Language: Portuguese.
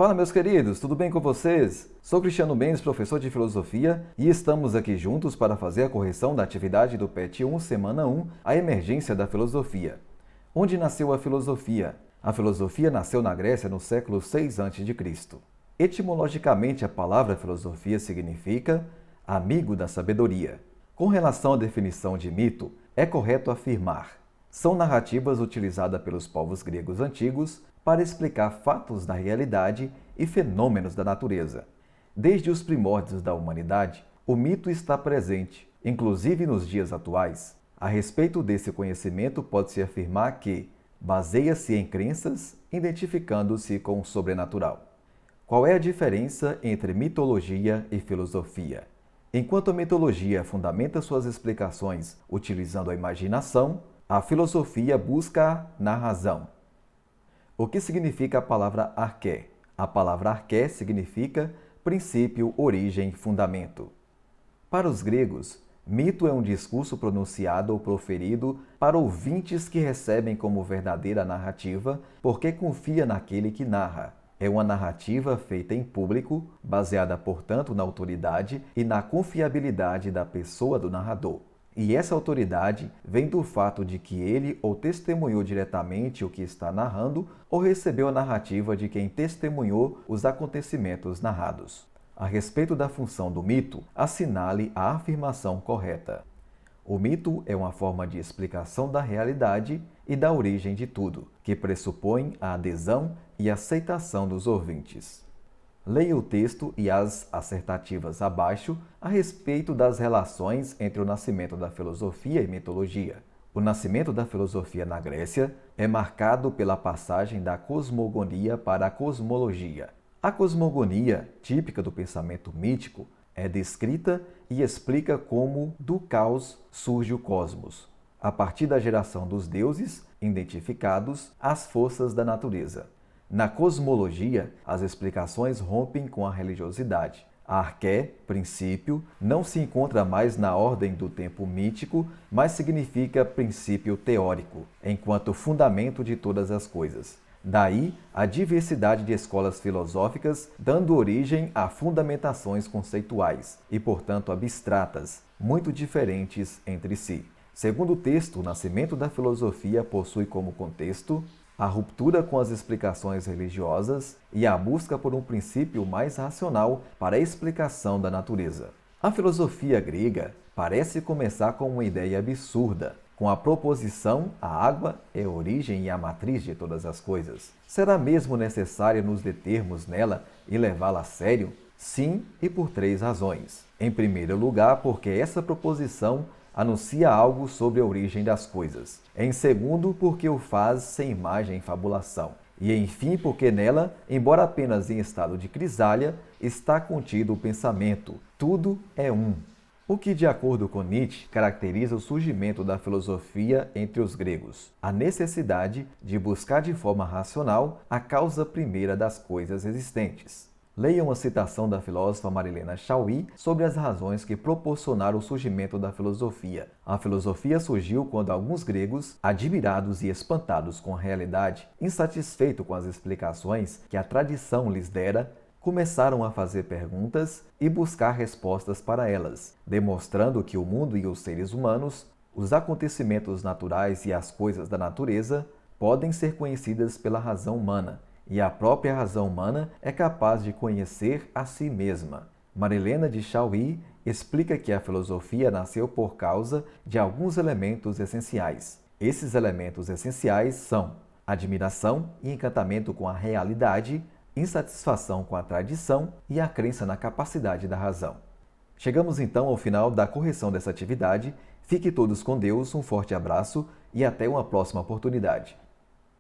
Fala, meus queridos, tudo bem com vocês? Sou Cristiano Mendes, professor de filosofia, e estamos aqui juntos para fazer a correção da atividade do PET 1, semana 1, a emergência da filosofia. Onde nasceu a filosofia? A filosofia nasceu na Grécia no século 6 a.C. Etimologicamente, a palavra filosofia significa amigo da sabedoria. Com relação à definição de mito, é correto afirmar: são narrativas utilizadas pelos povos gregos antigos para explicar fatos da realidade e fenômenos da natureza. Desde os primórdios da humanidade, o mito está presente, inclusive nos dias atuais. A respeito desse conhecimento, pode-se afirmar que baseia-se em crenças, identificando-se com o sobrenatural. Qual é a diferença entre mitologia e filosofia? Enquanto a mitologia fundamenta suas explicações utilizando a imaginação, a filosofia busca na razão. O que significa a palavra arqué? A palavra arqué significa princípio, origem, fundamento. Para os gregos, mito é um discurso pronunciado ou proferido para ouvintes que recebem como verdadeira narrativa porque confia naquele que narra. É uma narrativa feita em público, baseada, portanto, na autoridade e na confiabilidade da pessoa do narrador. E essa autoridade vem do fato de que ele ou testemunhou diretamente o que está narrando ou recebeu a narrativa de quem testemunhou os acontecimentos narrados. A respeito da função do mito, assinale a afirmação correta. O mito é uma forma de explicação da realidade e da origem de tudo, que pressupõe a adesão e aceitação dos ouvintes. Leia o texto e as assertativas abaixo a respeito das relações entre o nascimento da filosofia e mitologia. O nascimento da filosofia na Grécia é marcado pela passagem da cosmogonia para a cosmologia. A cosmogonia, típica do pensamento mítico, é descrita e explica como do caos surge o cosmos, a partir da geração dos deuses identificados às forças da natureza. Na cosmologia, as explicações rompem com a religiosidade. A arqué, princípio, não se encontra mais na ordem do tempo mítico, mas significa princípio teórico, enquanto fundamento de todas as coisas. Daí a diversidade de escolas filosóficas, dando origem a fundamentações conceituais e, portanto, abstratas, muito diferentes entre si. Segundo o texto, o nascimento da filosofia possui como contexto a ruptura com as explicações religiosas e a busca por um princípio mais racional para a explicação da natureza. A filosofia grega parece começar com uma ideia absurda, com a proposição: a água é a origem e a matriz de todas as coisas. Será mesmo necessário nos determos nela e levá-la a sério? Sim, e por 3 razões. Em primeiro lugar, porque essa proposição anuncia algo sobre a origem das coisas. Em segundo, porque o faz sem imagem e fabulação. E enfim, porque nela, embora apenas em estado de crisália, está contido o pensamento. Tudo é um. O que, de acordo com Nietzsche, caracteriza o surgimento da filosofia entre os gregos: a necessidade de buscar de forma racional a causa primeira das coisas existentes. Leia uma citação da filósofa Marilena Chauí sobre as razões que proporcionaram o surgimento da filosofia. A filosofia surgiu quando alguns gregos, admirados e espantados com a realidade, insatisfeitos com as explicações que a tradição lhes dera, começaram a fazer perguntas e buscar respostas para elas, demonstrando que o mundo e os seres humanos, os acontecimentos naturais e as coisas da natureza, podem ser conhecidas pela razão humana, e a própria razão humana é capaz de conhecer a si mesma. Marilena de Chauí explica que a filosofia nasceu por causa de alguns elementos essenciais. Esses elementos essenciais são admiração e encantamento com a realidade, insatisfação com a tradição e a crença na capacidade da razão. Chegamos então ao final da correção dessa atividade. Fiquem todos com Deus, um forte abraço e até uma próxima oportunidade.